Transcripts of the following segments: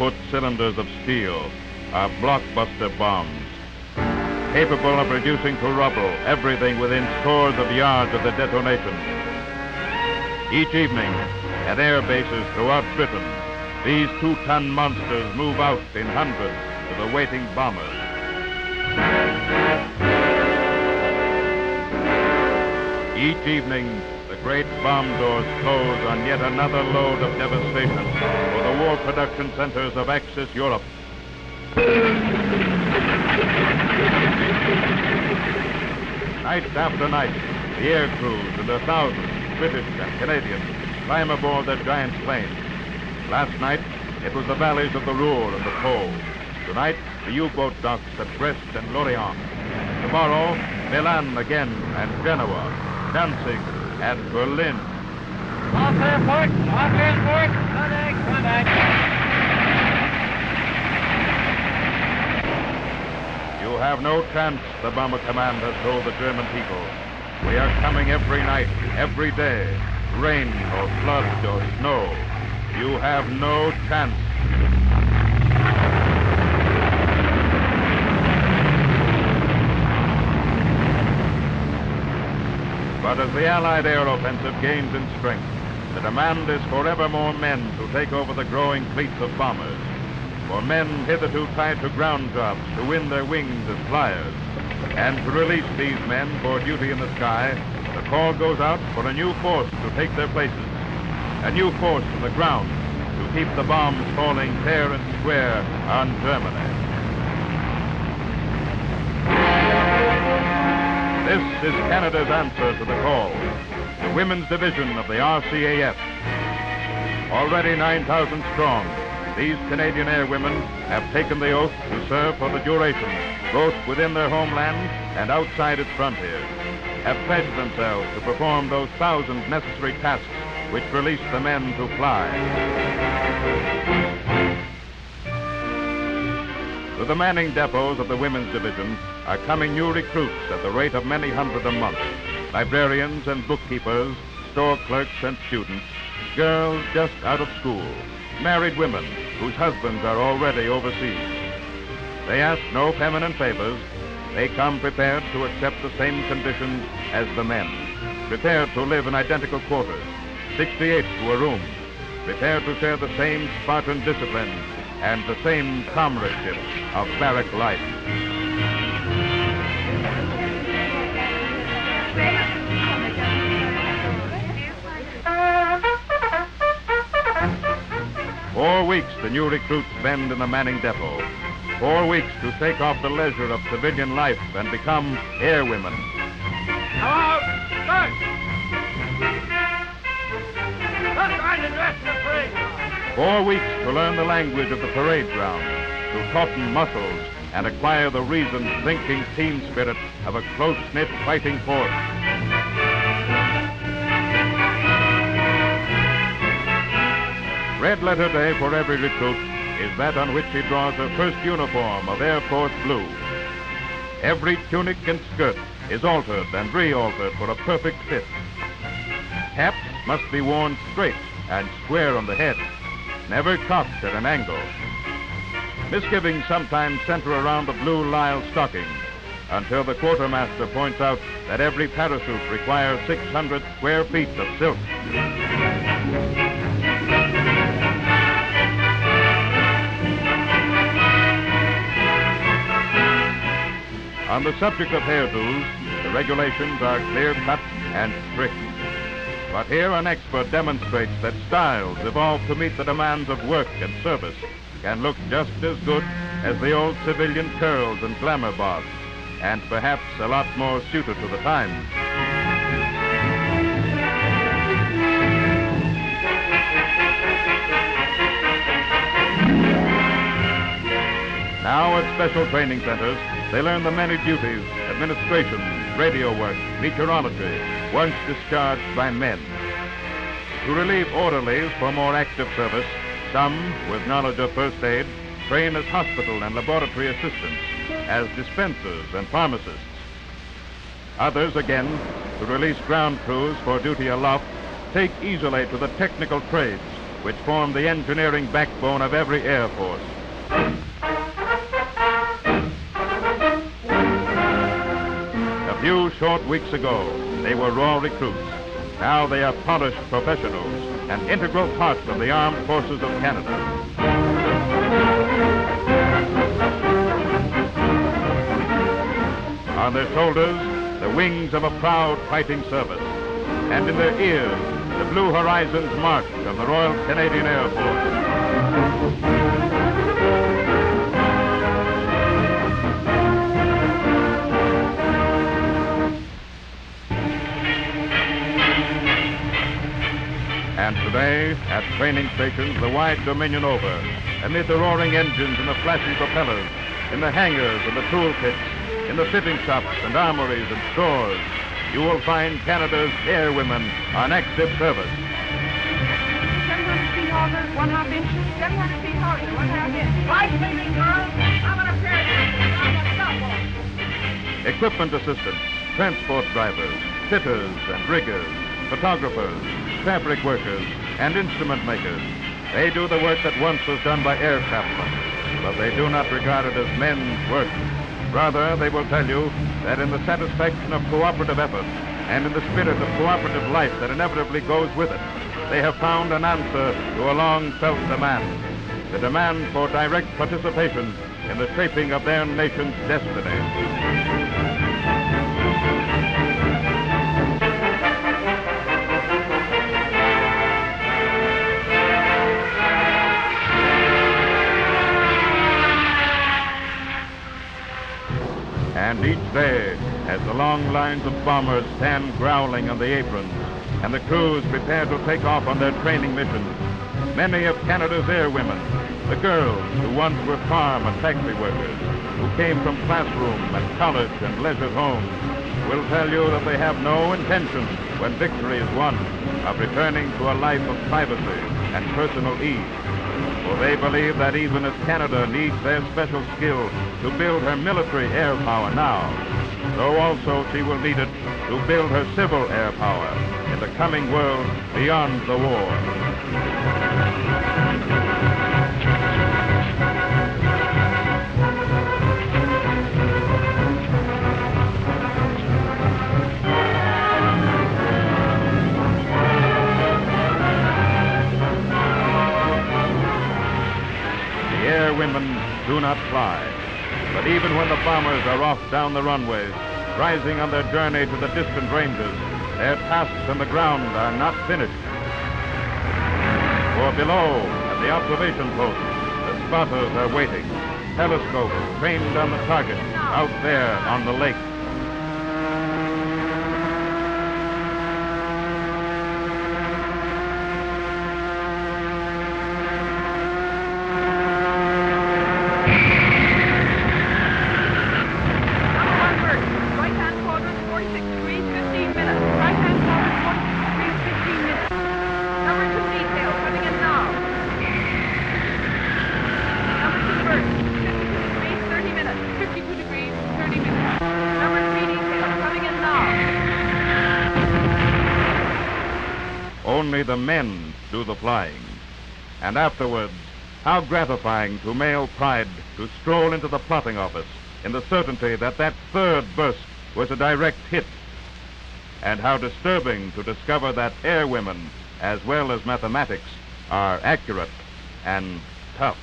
8-foot cylinders of steel are blockbuster bombs, capable of reducing to rubble everything within scores of yards of the detonation. Each evening, at air bases throughout Britain, these 2-ton monsters move out in hundreds to the waiting bombers. Each evening, the great bomb doors close on yet another load of devastation for the war production centers of Axis Europe. Night after night, the air crews and their thousands, British and Canadians, climb aboard their giant planes. Last night, it was the valleys of the Ruhr and the Po. Tonight, the U-boat docks at Brest and Lorient. Tomorrow, Milan again and Genoa, Danzig and Berlin. Off airport, contact. You have no chance, the Bomber Command has told the German people. We are coming every night, every day, rain or flood or snow. You have no chance. But as the Allied air offensive gains in strength, the demand is for ever more men to take over the growing fleets of bombers, for men hitherto tied to ground jobs to win their wings as flyers. And to release these men for duty in the sky, the call goes out for a new force to take their places, a new force from the ground to keep the bombs falling fair and square on Germany. This is Canada's answer to the call, the Women's Division of the RCAF. Already 9,000 strong, these Canadian airwomen have taken the oath to serve for the duration, both within their homeland and outside its frontiers, have pledged themselves to perform those 1,000 necessary tasks which release the men to fly. To the manning depots of the Women's Division are coming new recruits at the rate of many hundred a month, librarians and bookkeepers, store clerks and students, girls just out of school, married women whose husbands are already overseas. They ask no feminine favors. They come prepared to accept the same conditions as the men, prepared to live in identical quarters, 68 to a room, prepared to share the same Spartan discipline and the same comradeship of barrack life. Four weeks the new recruits spend in the Manning Depot. 4 weeks to take off the leisure of civilian life and become airwomen. Hello, start! Let's ride the rest of the parade. 4 weeks to learn the language of the parade ground, to tauten muscles and acquire the reasoned, thinking team spirit of a close-knit fighting force. Red letter day for every recruit is that on which he draws the first uniform of Air Force blue. Every tunic and skirt is altered and re-altered for a perfect fit. Caps must be worn straight and square on the head, never cocked at an angle. Misgivings sometimes center around the blue lisle stocking, until the quartermaster points out that every parachute requires 600 square feet of silk. On the subject of hairdos, the regulations are clear-cut and strict. But here an expert demonstrates that styles evolved to meet the demands of work and service can look just as good as the old civilian curls and glamour bobs, and perhaps a lot more suited to the times. Now at special training centers, they learn the many duties, administration, radio work, meteorology, once discharged by men. To relieve orderlies for more active service, some, with knowledge of first aid, train as hospital and laboratory assistants, as dispensers and pharmacists. Others, again, to release ground crews for duty aloft, take easily to the technical trades, which form the engineering backbone of every Air Force. A few short weeks ago, they were raw recruits. Now they are polished professionals and integral parts of the armed forces of Canada. On their shoulders, the wings of a proud fighting service, and in their ears, the Blue Horizons March of the Royal Canadian Air Force. And today, at training stations the wide Dominion over, amid the roaring engines and the flashing propellers, in the hangars and the tool pits, in the fitting shops and armories and stores, you will find Canada's airwomen on active service. 700 feet hawser, 1/2 inch. 700 feet hawser, 1/2 inch. Right, baby girl. I'm gonna carry you. Equipment assistants, transport drivers, fitters and riggers, photographers, fabric workers, and instrument makers. They do the work that once was done by aircraftmen, but they do not regard it as men's work. Rather, they will tell you that in the satisfaction of cooperative effort and in the spirit of cooperative life that inevitably goes with it, they have found an answer to a long-felt demand, the demand for direct participation in the shaping of their nation's destiny. And each day, as the long lines of bombers stand growling on the aprons, and the crews prepare to take off on their training missions, many of Canada's airwomen, the girls who once were farm and factory workers, who came from classroom and college and leisure homes, will tell you that they have no intention, when victory is won, of returning to a life of privacy and personal ease. For they believe that even as Canada needs their special skill to build her military air power now, so also she will need it to build her civil air power in the coming world beyond the war. Women do not fly, but even when the bombers are off down the runways, rising on their journey to the distant ranges, their tasks on the ground are not finished. For below, at the observation post, the spotters are waiting, telescopes trained on the target out there on the lake. Only the men do the flying. And afterwards, how gratifying to male pride to stroll into the plotting office in the certainty that that third burst was a direct hit. And how disturbing to discover that airwomen, as well as mathematics, are accurate and tough.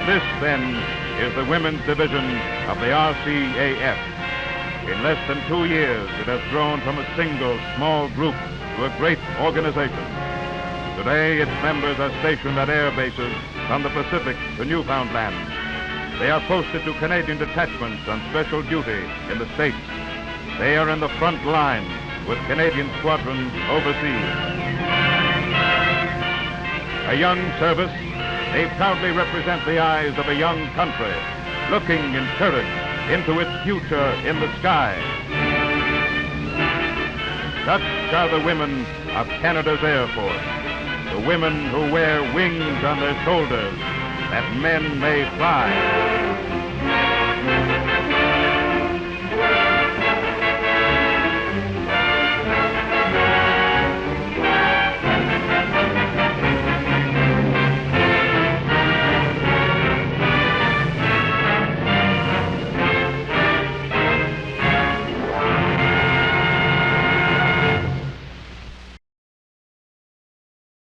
This, then, is the women's division of the RCAF. In less than 2 years, it has grown from a single small group to a great organization. Today, its members are stationed at air bases from the Pacific to Newfoundland. They are posted to Canadian detachments on special duty in the States. They are in the front line with Canadian squadrons overseas. A young service, they proudly represent the eyes of a young country, looking in courage into its future in the sky. Such are the women of Canada's Air Force, the women who wear wings on their shoulders that men may fly.